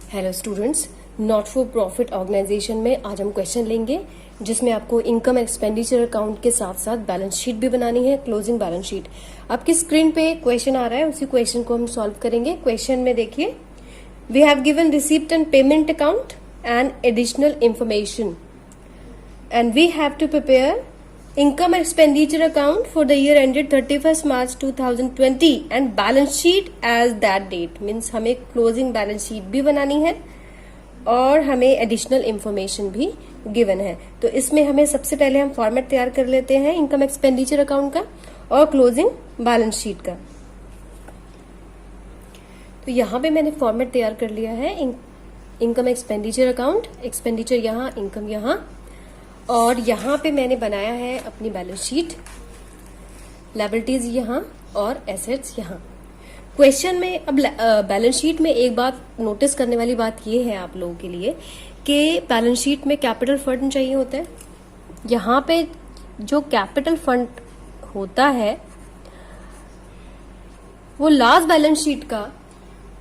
Hello students, not for profit organisation में आज हम क्वेश्चन लेंगे जिसमें आपको इनकम एक्सपेंडिचर अकाउंट के साथ साथ बैलेंस शीट भी बनानी है, क्लोजिंग बैलेंस शीट। आपकी स्क्रीन पे क्वेश्चन आ रहा है, उसी क्वेश्चन को हम सॉल्व करेंगे। क्वेश्चन में देखिए, we have given receipt and payment account and additional information and we have to prepare income expenditure account for the year ended 31st March 2020 and balance sheet as that date। Means हमें closing balance sheet भी बनानी है और हमें additional information भी given है। तो इसमें हमें सबसे पहले हम फॉर्मेट तैयार कर लेते हैं इनकम एक्सपेंडिचर अकाउंट का और क्लोजिंग बैलेंस शीट का। तो यहाँ पे मैंने फॉर्मेट तैयार कर लिया है इनकम एक्सपेंडिचर अकाउंट, एक्सपेंडिचर यहाँ, इनकम यहाँ, और यहाँ पे मैंने बनाया है अपनी बैलेंस शीट, लायबिलिटीज यहाँ और एसेट्स यहाँ। क्वेश्चन में अब बैलेंस शीट में एक बात नोटिस करने वाली बात ये है आप लोगों के लिए कि बैलेंस शीट में कैपिटल फंड चाहिए होता है। यहाँ पे जो कैपिटल फंड होता है वो लास्ट बैलेंस शीट का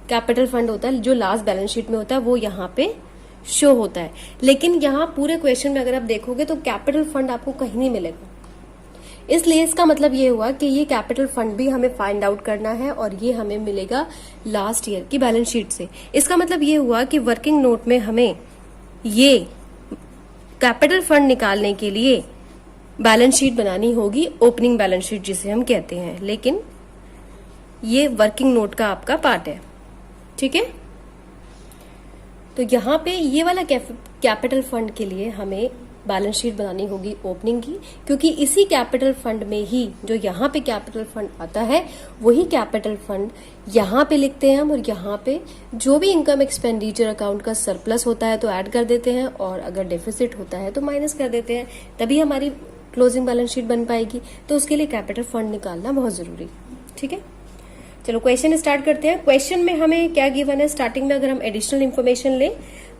कैपिटल फंड होता है, जो लास्ट बैलेंस शीट में होता है वो यहाँ पे शो होता है। लेकिन यहाँ पूरे क्वेश्चन में अगर आप देखोगे तो कैपिटल फंड आपको कहीं नहीं मिलेगा। इसलिए इसका मतलब ये हुआ कि ये कैपिटल फंड भी हमें फाइंड आउट करना है और ये हमें मिलेगा लास्ट ईयर की बैलेंस शीट से। इसका मतलब ये हुआ कि वर्किंग नोट में हमें ये कैपिटल फंड निकालने के लिए बैलेंस शीट बनानी होगी, ओपनिंग बैलेंस शीट जिसे हम कहते हैं। लेकिन ये वर्किंग नोट का आपका पार्ट है, ठीक है। तो यहाँ पे ये वाला कैपिटल फंड के लिए हमें बैलेंस शीट बनानी होगी ओपनिंग की, क्योंकि इसी कैपिटल फंड में ही जो यहाँ पे कैपिटल फंड आता है वही कैपिटल फंड यहाँ पे लिखते हैं हम, और यहाँ पे जो भी इनकम एक्सपेंडिचर अकाउंट का सरप्लस होता है तो ऐड कर देते हैं और अगर डेफिसिट होता है तो माइनस कर देते हैं, तभी हमारी क्लोजिंग बैलेंस शीट बन पाएगी। तो उसके लिए कैपिटल फंड निकालना बहुत जरूरी, ठीक है। चलो क्वेश्चन स्टार्ट करते हैं। क्वेश्चन में हमें क्या गिवन है, स्टार्टिंग में अगर हम एडिशनल इंफॉर्मेशन लें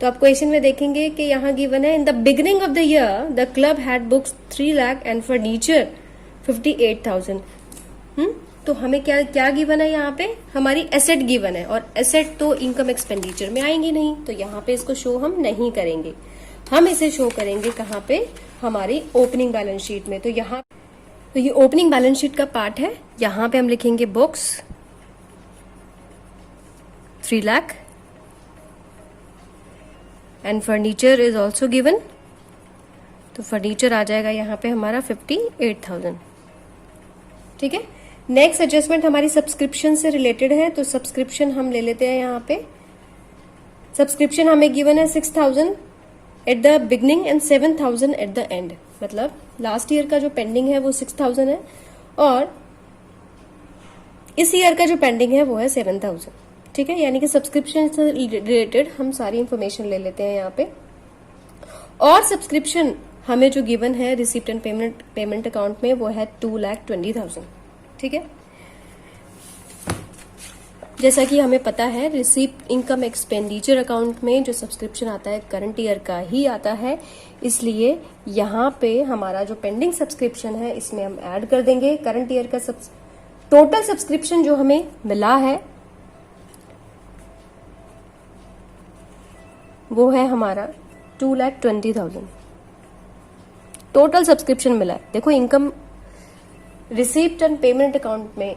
तो आप क्वेश्चन में देखेंगे कि यहाँ गिवन है, in the beginning of the year the club had books 3 lakh and furniture 58,000। तो हमें क्या क्या गिवन है, यहाँ पे हमारी एसेट गिवन है और एसेट तो इनकम एक्सपेंडिचर में आएंगी नहीं, तो यहाँ पे इसको शो हम नहीं करेंगे। हम इसे शो करेंगे कहाँ पे, हमारी ओपनिंग बैलेंस शीट में। तो यहाँ तो ये ओपनिंग बैलेंस शीट का पार्ट है। यहाँ पे हम लिखेंगे books 3 lakh and furniture is also given, तो फर्नीचर आ जाएगा यहाँ पे हमारा 58,000, ठीक है। नेक्स्ट एडजस्टमेंट हमारी सब्सक्रिप्शन से रिलेटेड है, तो सब्सक्रिप्शन हम ले लेते हैं। यहाँ पे सब्सक्रिप्शन हमें गिवन है 6,000 at the beginning and 7,000 at the end. मतलब लास्ट ईयर का जो पेंडिंग है वो 6,000 है और इस ईयर का जो पेंडिंग है वो है 7,000, ठीक है। यानी कि सब्सक्रिप्शन से रिलेटेड हम सारी इंफॉर्मेशन ले लेते हैं यहाँ पे। और सब्सक्रिप्शन हमें जो गिवन है रिसीप्ट एंड पेमेंट अकाउंट में वो है 2,20,000, ठीक है। जैसा कि हमें पता है रिसीप्ट इनकम एक्सपेंडिचर अकाउंट में जो सब्सक्रिप्शन आता है करंट ईयर का ही आता है, इसलिए यहाँ पे हमारा जो पेंडिंग सब्सक्रिप्शन है इसमें हम ऐड कर देंगे करंट ईयर का टोटल सब्सक्रिप्शन जो हमें मिला है वो है हमारा 2,20,000 टोटल सब्सक्रिप्शन मिला है। देखो income receipt and payment account में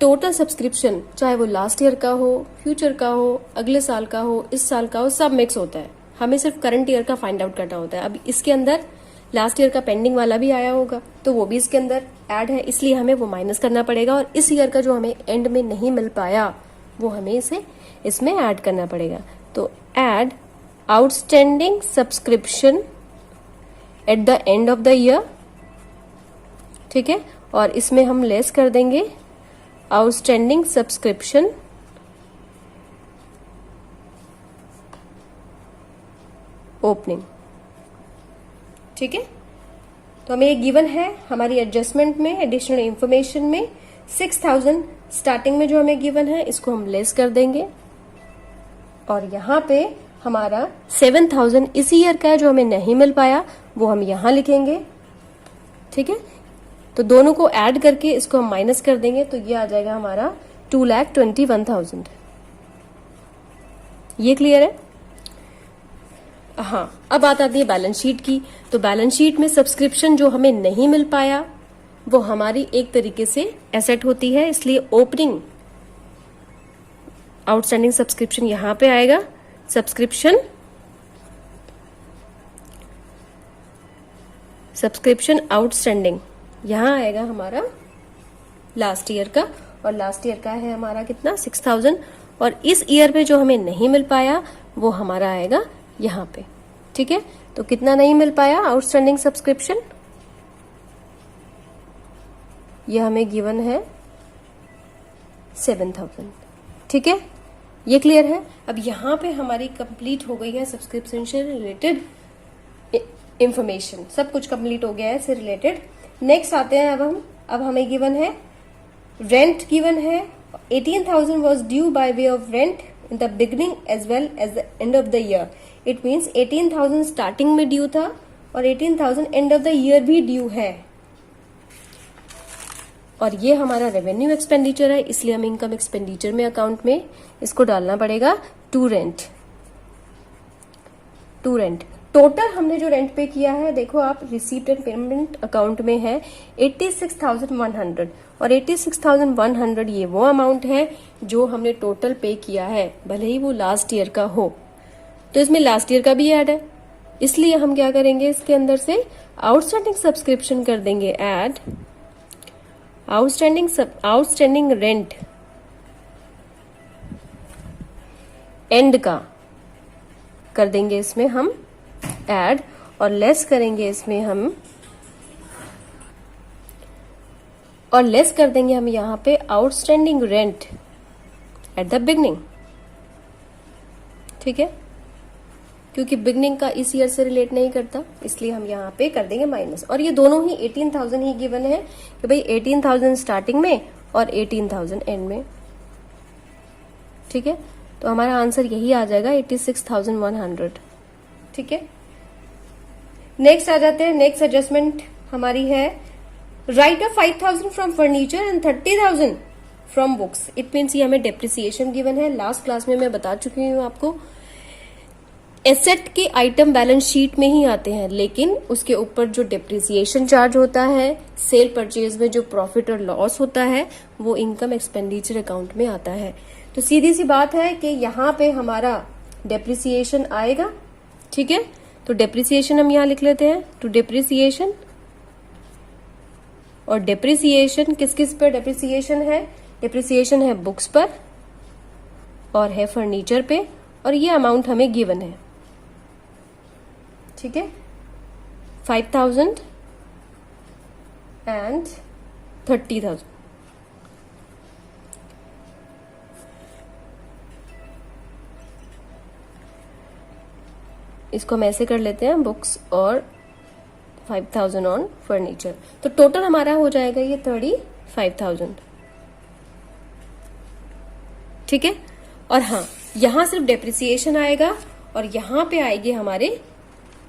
टोटल सब्सक्रिप्शन चाहे वो लास्ट ईयर का हो, फ्यूचर का हो, अगले साल का हो, इस साल का हो, सब मिक्स होता है। हमें सिर्फ करंट ईयर का फाइंड आउट करना होता है। अब इसके अंदर लास्ट ईयर का पेंडिंग वाला भी आया होगा तो वो भी इसके अंदर ऐड है, इसलिए हमें वो माइनस करना पड़ेगा और इस ईयर का जो हमें एंड में नहीं मिल पाया वो हमें इसे इसमें ऐड करना पड़ेगा। तो add outstanding subscription at the end of the year, ठीक है। और इसमें हम लेस कर देंगे आउटस्टैंडिंग सब्सक्रिप्शन ओपनिंग, ठीक है। तो हमें ये गिवन है हमारी एडजस्टमेंट में, एडिशनल इंफॉर्मेशन में 6,000 स्टार्टिंग में जो हमें गिवन है इसको हम लेस कर देंगे और यहाँ पे हमारा 7,000 इसी ईयर का है जो हमें नहीं मिल पाया वो हम यहाँ लिखेंगे, ठीक है। तो दोनों को ऐड करके इसको हम माइनस कर देंगे तो ये आ जाएगा हमारा 2,21,000, ये क्लियर है? हाँ, अब बात आती है बैलेंस शीट की। तो बैलेंस शीट में सब्सक्रिप्शन जो हमें नहीं मिल पाया वो हमारी एक तरीके से एसेट होती है, इसलिए ओपनिंग आउटस्टैंडिंग सब्सक्रिप्शन यहां पे आएगा। सब्सक्रिप्शन आउटस्टैंडिंग यहां आएगा हमारा लास्ट ईयर का, और लास्ट ईयर का है हमारा कितना 6000, और इस ईयर पे जो हमें नहीं मिल पाया वो हमारा आएगा यहां पे। ठीक है, तो कितना नहीं मिल पाया आउटस्टैंडिंग सब्सक्रिप्शन, ये हमें गिवन है 7000। ठीक है, ये क्लियर है? अब यहां पे हमारी कंप्लीट हो गई है सब्सक्रिप्शन से रिलेटेड इंफॉर्मेशन, सब कुछ कंप्लीट हो गया है इससे रिलेटेड। नेक्स्ट आते हैं अब हमें गिवन है रेंट गिवन है 18,000 was due by way of rent in the beginning as well as the end of the year. It means 18,000 starting में ड्यू था और 18,000 एंड ऑफ द ईयर भी ड्यू है, और ये हमारा रेवेन्यू एक्सपेंडिचर है, इसलिए हम इनकम एक्सपेंडिचर में अकाउंट में इसको डालना पड़ेगा टू रेंट। टोटल हमने जो रेंट पे किया है, देखो आप रिसीप्ट एंड पेमेंट अकाउंट में है 86,100, और 86,100 ये वो अमाउंट है जो हमने टोटल पे किया है, भले ही वो लास्ट ईयर का हो। तो इसमें लास्ट ईयर का भी ऐड है, इसलिए हम क्या करेंगे, इसके अंदर से आउटस्टैंडिंग सब्सक्रिप्शन कर देंगे ऐड, आउटस्टैंडिंग रेंट एंड का कर देंगे इसमें हम ऐड, और लेस करेंगे इसमें हम, और लेस कर देंगे हम यहां पे outstanding rent at the beginning. ठीक है, क्योंकि बिगनिंग का इस ईयर से रिलेट नहीं करता, इसलिए हम यहां पे कर देंगे माइनस। और ये दोनों ही 18,000 ही गिवन है कि भाई 18,000 स्टार्टिंग में और 18,000 एंड में। ठीक है, तो हमारा आंसर यही आ जाएगा 86,100। ठीक है, नेक्स्ट आ जाते हैं। नेक्स्ट एडजस्टमेंट हमारी है right of 5,000 from furniture and 30,000 from books. It means ये हमें डेप्रिसिएशन गिवन है। लास्ट क्लास में मैं बता चुकी हूं आपको, एसेट के आइटम बैलेंस शीट में ही आते हैं, लेकिन उसके ऊपर जो डेप्रिसिएशन चार्ज होता है, सेल परचेज में जो प्रॉफिट और लॉस होता है, वो इनकम एक्सपेंडिचर अकाउंट में आता है। तो सीधी सी बात है कि यहाँ पे हमारा डेप्रिसिएशन आएगा। ठीक है, तो डेप्रिसिएशन हम यहाँ लिख लेते हैं, टू डेप्रिसिएशन। और डेप्रिसिएशन किस किस पर डेप्रिसिएशन है? डेप्रिसिएशन है बुक्स पर और है फर्नीचर पे, और ये अमाउंट हमें गिवन है। ठीक है, 5,000 एंड 30,000। इसको हम ऐसे कर लेते हैं, बुक्स और 5,000 ऑन फर्नीचर, तो टोटल हमारा हो जाएगा ये 35,000। ठीक है, और हाँ, यहां सिर्फ डेप्रिसिएशन आएगा और यहां पे आएगी हमारे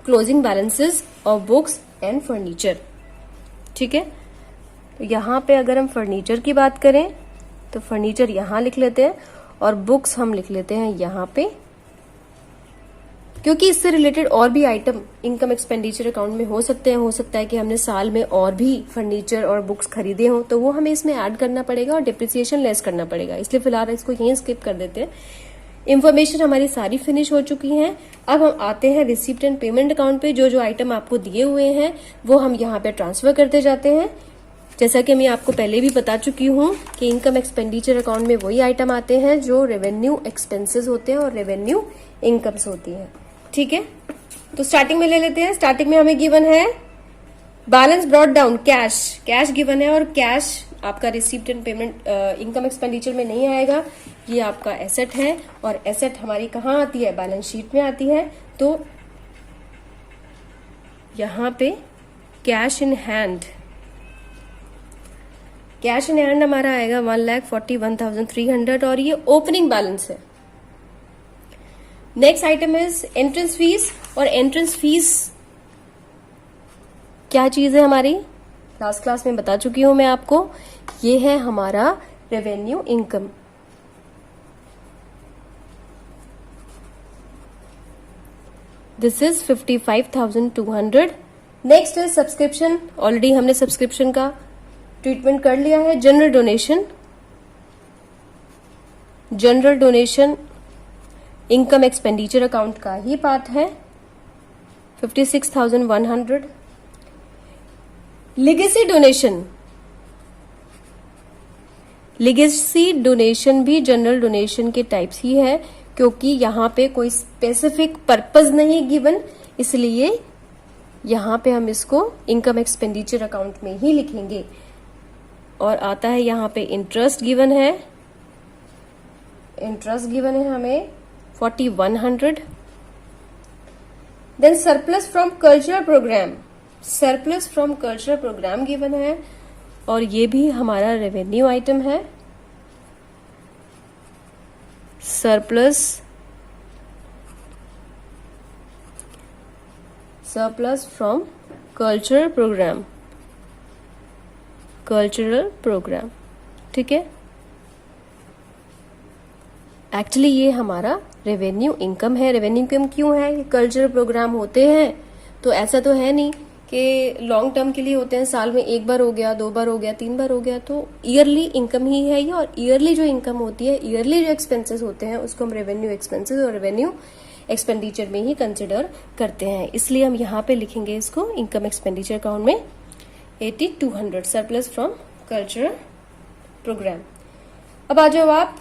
closing balances of books and furniture. ठीक है, तो यहां पे अगर हम फर्नीचर की बात करें तो फर्नीचर यहां लिख लेते हैं और बुक्स हम लिख लेते हैं यहां पे, क्योंकि इससे रिलेटेड और भी आइटम इनकम एक्सपेंडिचर अकाउंट में हो सकते हैं। हो सकता है कि हमने साल में और भी फर्नीचर और बुक्स खरीदे हो, तो वो हमें इसमें ऐड करना पड़ेगा और डिप्रिसिएशन लेस करना पड़ेगा, इसलिए फिलहाल इसको यहीं स्किप कर देते हैं। इन्फॉर्मेशन हमारी सारी फिनिश हो चुकी है। अब हम आते हैं रिसीप्ट एंड पेमेंट अकाउंट पे। जो जो आइटम आपको दिए हुए हैं वो हम यहाँ पे ट्रांसफर करते जाते हैं। जैसा कि मैं आपको पहले भी बता चुकी हूँ कि इनकम एक्सपेंडिचर अकाउंट में वही आइटम आते हैं जो रेवेन्यू एक्सपेंसेस होते हैं और रेवेन्यू इनकम्स होती है। ठीक है, तो स्टार्टिंग में ले लेते हैं। स्टार्टिंग में हमें गिवन है balance brought down, cash given है, और कैश आपका receipt and payment income expenditure में नहीं आएगा, ये आपका एसेट है, और एसेट हमारी कहाँ आती है? बैलेंस शीट में आती है। तो यहां पे कैश इन हैंड हमारा आएगा 1,41,300, और ये ओपनिंग बैलेंस है। Next item is entrance fees, और एंट्रेंस फीस क्या चीज है हमारी? लास्ट क्लास में बता चुकी हूं मैं आपको, ये है हमारा revenue income. This is 55,200। Next is subscription. Already हमने सब्सक्रिप्शन का ट्रीटमेंट कर लिया है। General donation, general donation income expenditure account का ही पार्ट है, 56,100। लिगेसी डोनेशन, लिगेसी डोनेशन भी जनरल डोनेशन के टाइप्स ही है, क्योंकि यहाँ पे कोई स्पेसिफिक पर्पस नहीं गिवन, इसलिए यहाँ पे हम इसको इनकम एक्सपेंडिचर अकाउंट में ही लिखेंगे। और आता है यहाँ पे इंटरेस्ट गिवन है, इंटरेस्ट गिवन है हमें 4100। Then surplus from cultural programme, surplus from cultural programme given है, और ये भी हमारा रेवेन्यू आइटम है। Surplus, surplus from cultural programme, cultural programme, ठीक है। एक्चुअली ये हमारा रेवेन्यू इनकम है। रेवेन्यू इनकम क्यों है? कल्चरल प्रोग्राम होते हैं तो ऐसा तो है नहीं कि लॉन्ग टर्म के लिए होते हैं, साल में एक बार हो गया, 2 बार हो गया, 3 बार हो गया, तो ईयरली इनकम ही है ये। और ईयरली जो इनकम होती है, ईयरली जो एक्सपेंसेस होते हैं, उसको हम रेवेन्यू एक्सपेंसेस और रेवेन्यू एक्सपेंडिचर में ही कंसिडर करते हैं। इसलिए हम यहाँ पे लिखेंगे इसको इनकम एक्सपेंडिचर अकाउंट में 8200, सरप्लस फ्रॉम कल्चरल प्रोग्राम। अब आ जाओ आप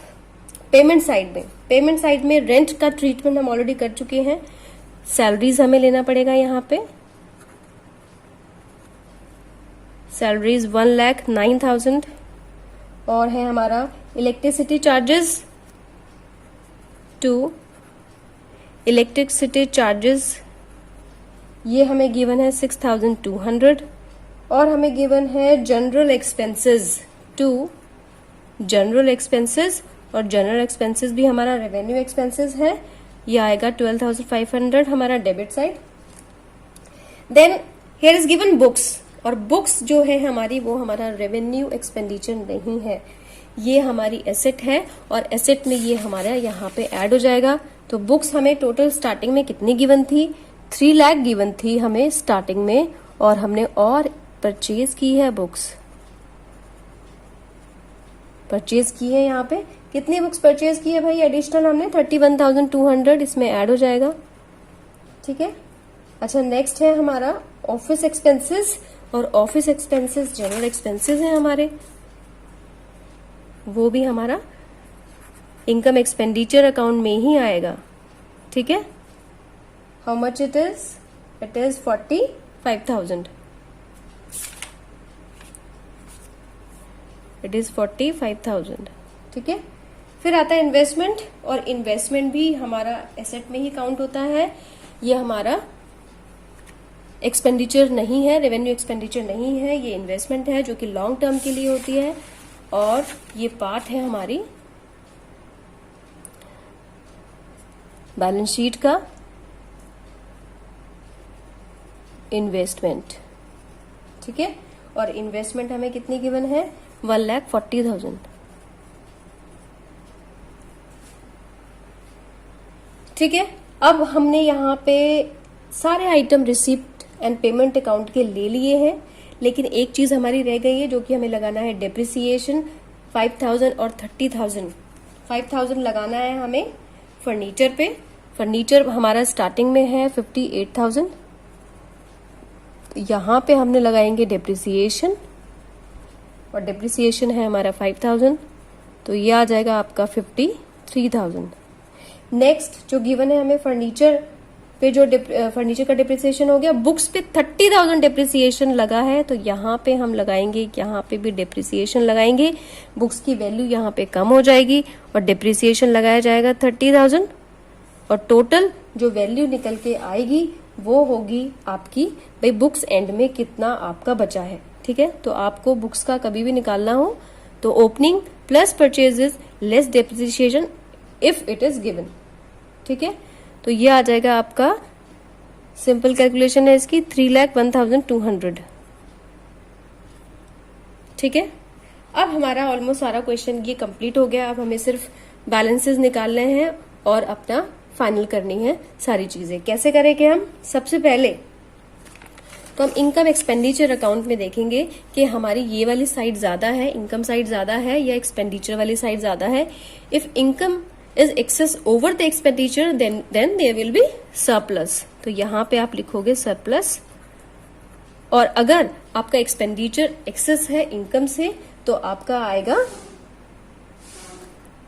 पेमेंट साइड में। पेमेंट साइड में रेंट का ट्रीटमेंट हम ऑलरेडी कर चुके हैं। सैलरीज हमें लेना पड़ेगा यहाँ पे। सैलरीज 1,09,000। और है हमारा इलेक्ट्रिसिटी चार्जेस, 2 इलेक्ट्रिसिटी चार्जेस, ये हमें गिवन है 6,200। और हमें गिवन है जनरल एक्सपेंसेस, 2 जनरल एक्सपेंसेस, और जनरल एक्सपेंसेस भी हमारा रेवेन्यू एक्सपेंसेस है, ये आएगा 12,500 हमारा debit side. Then here is given books, और बुक्स जो है हमारी वो हमारा रेवेन्यू एक्सपेंडिचर नहीं है, ये हमारी एसेट है, और एसेट में ये हमारा यहाँ पे ऐड हो जाएगा। तो बुक्स हमें टोटल स्टार्टिंग में कितनी गिवन थी? 3 लाख गिवन थी हमें स्टार्टिंग में, और हमने और परचेज की है बुक्स, परचेज की है। यहाँ पे कितनी बुक्स परचेज की है भाई? एडिशनल हमने 31,200 इसमें ऐड हो जाएगा, ठीक है। अच्छा, नेक्स्ट है हमारा ऑफिस एक्सपेंसेस, और ऑफिस एक्सपेंसेस जनरल एक्सपेंसेस हैं हमारे, वो भी हमारा इनकम एक्सपेंडिचर अकाउंट में ही आएगा, ठीक है। How much it is? It is 45,000, it is 45,000, ठीक है। फिर आता है इन्वेस्टमेंट, और इन्वेस्टमेंट भी हमारा एसेट में ही काउंट होता है। ये हमारा एक्सपेंडिचर नहीं है, रेवेन्यू एक्सपेंडिचर नहीं है, ये इन्वेस्टमेंट है जो कि लॉन्ग टर्म के लिए होती है, और ये पार्ट है हमारी बैलेंस शीट का इन्वेस्टमेंट, ठीक है। और इन्वेस्टमेंट हमें कितनी गिवन है? 1,40,000, ठीक है। अब हमने यहाँ पे सारे item receipt and payment account के ले लिए हैं, लेकिन एक चीज हमारी रह गई है जो कि हमें लगाना है डेप्रिसिएशन 5,000 और 30,000। 5,000 लगाना है हमें फर्नीचर पे। फर्नीचर हमारा स्टार्टिंग में है 58,000, यहाँ पे हमने लगाएंगे डेप्रिसिएशन, और डेप्रिसिएशन है हमारा 5,000, तो ये आ जाएगा आपका 53,000। नेक्स्ट जो गिवन है हमें फर्नीचर पे, जो फर्नीचर का डिप्रिसिएशन हो गया, बुक्स पे 30,000 डिप्रिसिएशन लगा है, तो यहाँ पे हम लगाएंगे, यहाँ पे भी डिप्रिसिएशन लगाएंगे, बुक्स की वैल्यू यहाँ पे कम हो जाएगी और डिप्रिसिएशन लगाया जाएगा 30,000, और टोटल जो वैल्यू निकल के आएगी वो होगी आपकी भाई बुक्स एंड में कितना आपका बचा है, ठीक है। तो आपको बुक्स का कभी भी निकालना हो तो opening plus purchases less depreciation if it is given, ठीक है। तो ये आ जाएगा आपका, सिंपल कैलकुलेशन है इसकी, 3,01,200, ठीक है। अब हमारा ऑलमोस्ट सारा क्वेश्चन ये कंप्लीट हो गया। अब हमें सिर्फ बैलेंसेस निकालने हैं और अपना फाइनल करनी है सारी चीजें। कैसे करेंगे हम? सबसे पहले तो हम इनकम एक्सपेंडिचर अकाउंट में देखेंगे कि हमारी ये वाली साइड ज्यादा है, इनकम साइड ज्यादा है या एक्सपेंडिचर वाली साइड ज्यादा है। If income is excess over the expenditure then there will be surplus. तो यहां पे आप लिखोगे सरप्लस। और अगर आपका एक्सपेंडिचर एक्सेस है इनकम से तो आपका आएगा,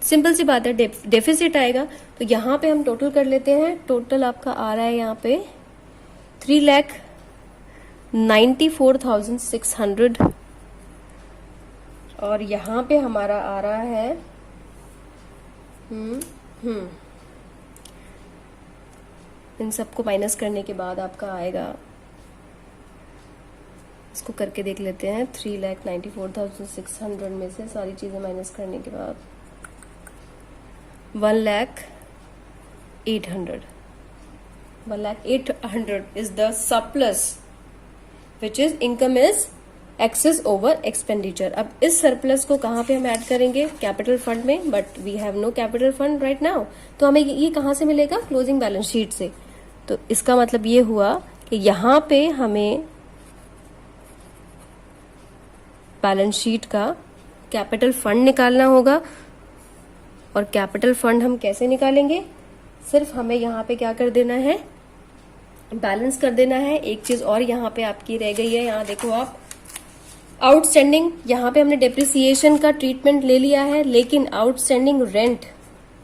सिंपल सी बात है, डेफिसिट आएगा। तो यहां पे हम टोटल कर लेते हैं। टोटल आपका आ रहा है यहां पे 3,94,600 और यहां पे हमारा आ रहा है इन सबको माइनस करने के बाद आपका आएगा, इसको करके देख लेते हैं, 3,94,600 में से सारी चीजें माइनस करने के बाद 1,08,000 is the surplus which is income is excess over expenditure। अब इस सरप्लस को कहां पे हम ऐड करेंगे? कैपिटल फंड में, but we have no capital fund right now. तो हमें ये कहां से मिलेगा? क्लोजिंग बैलेंस शीट से। तो इसका मतलब ये हुआ कि यहां पे हमें बैलेंस शीट का कैपिटल फंड निकालना होगा। और कैपिटल फंड हम कैसे निकालेंगे? सिर्फ हमें यहाँ पे क्या कर देना है? बैलेंस कर देना है। एक चीज और यहाँ पे आपकी रह गई है, यहाँ देखो आप, आउटस्टैंडिंग। यहाँ पे हमने डेप्रिसिएशन का ट्रीटमेंट ले लिया है, लेकिन आउटस्टैंडिंग रेंट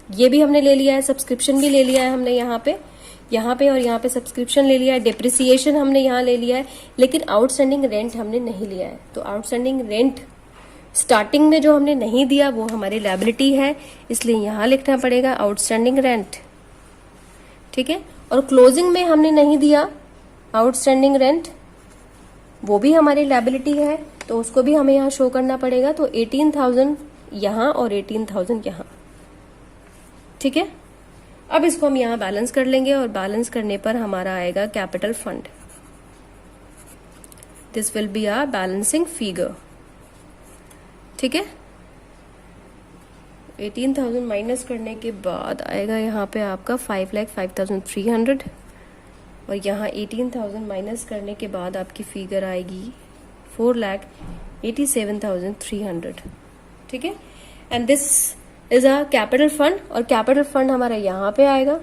ये भी हमने ले लिया है, सब्सक्रिप्शन भी ले लिया है हमने यहाँ पे और यहाँ पे सब्सक्रिप्शन ले लिया है, डेप्रिसिएशन हमने यहाँ ले लिया है, लेकिन आउटस्टैंडिंग रेंट हमने नहीं लिया है। तो आउटस्टैंडिंग रेंट स्टार्टिंग में जो हमने नहीं दिया वो हमारी लायबिलिटी है, इसलिए यहां लिखना पड़ेगा आउटस्टैंडिंग रेंट। ठीक है। और क्लोजिंग में हमने नहीं दिया आउटस्टैंडिंग रेंट, वो भी हमारी लायबिलिटी है, तो उसको भी हमें यहां शो करना पड़ेगा। तो 18,000 यहां और 18,000 यहां। ठीक है। अब इसको हम यहां बैलेंस कर लेंगे और बैलेंस करने पर हमारा आएगा capital fund. This will be our balancing figure. ठीक है। 18,000 माइनस करने के बाद आएगा यहाँ पे आपका 5,05,300 और यहाँ 18,000 माइनस करने के बाद आपकी फिगर आएगी 4,87,300। ठीक है। And this is a capital fund और कैपिटल फंड हमारा यहाँ पे आएगा,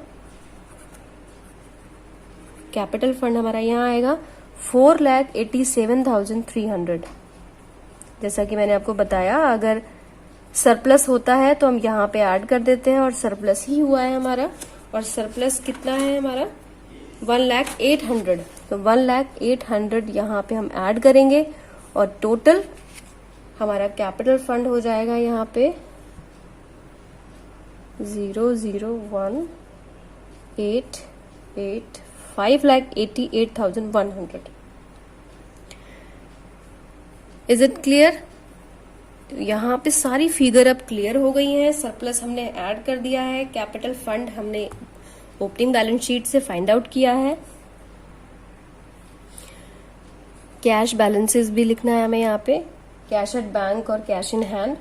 कैपिटल फंड हमारा यहाँ आएगा 4,87,300। जैसा कि मैंने आपको बताया, अगर सरप्लस होता है तो हम यहाँ पे ऐड कर देते हैं और सरप्लस ही हुआ है हमारा। और सरप्लस कितना है हमारा? 1,08,000। तो 1,08,000 यहाँ पे हम ऐड करेंगे और टोटल हमारा कैपिटल फंड हो जाएगा यहाँ पे 5,88,100। Is it clear? यहाँ पे सारी फिगर अब क्लियर हो गई है। सरप्लस हमने ऐड कर दिया है, कैपिटल फंड हमने ओपनिंग बैलेंस शीट से फाइंड आउट किया है, कैश बैलेंसेस भी लिखना है हमें यहाँ पे, कैश एट बैंक और कैश इन हैंड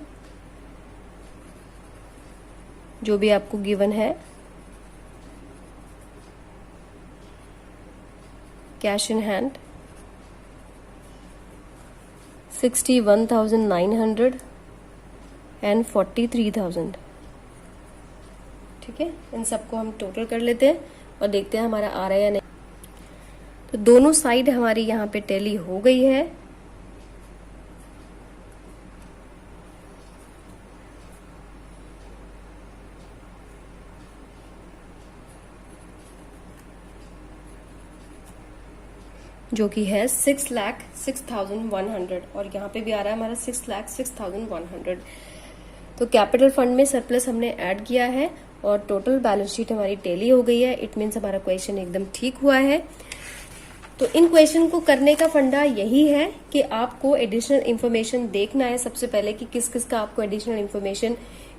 जो भी आपको गिवन है। Cash in hand 61,900 and 43,000। ठीक है। इन सबको हम टोटल कर लेते हैं और देखते हैं हमारा आ रहा है या नहीं। तो दोनों साइड हमारी यहाँ पे टैली हो गई है। जो कि है 6,06,100 और यहाँ पे भी आ रहा है हमारा 6,06,100। तो कैपिटल फंड में सरप्लस हमने ऐड किया है और टोटल बैलेंस शीट हमारी टैली हो गई है। इट मीन्स हमारा क्वेश्चन एकदम ठीक हुआ है। तो इन क्वेश्चन को करने का फंडा यही है कि आपको एडिशनल इन्फॉर्मेशन देखना है सबसे पहले कि किस किस का आपको एडिशनल इन्फॉर्मेशन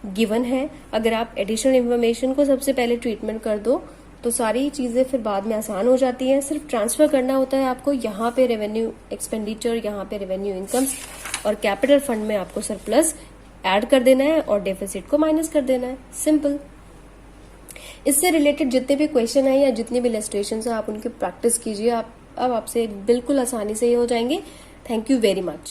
गिवन है। अगर आप एडिशनल इन्फॉर्मेशन को सबसे पहले ट्रीटमेंट कर दो तो सारी चीजें फिर बाद में आसान हो जाती हैं। सिर्फ ट्रांसफर करना होता है आपको, यहाँ पे रेवेन्यू एक्सपेंडिचर, यहाँ पे रेवेन्यू इनकम्स और कैपिटल फंड में आपको सरप्लस ऐड कर देना है और डेफिसिट को माइनस कर देना है। सिंपल। इससे रिलेटेड जितने भी क्वेश्चन है या जितने भी इलस्ट्रेशन है आप उनकी प्रैक्टिस कीजिए, अब आपसे बिल्कुल आसानी से ये हो जाएंगे। Thank you very much.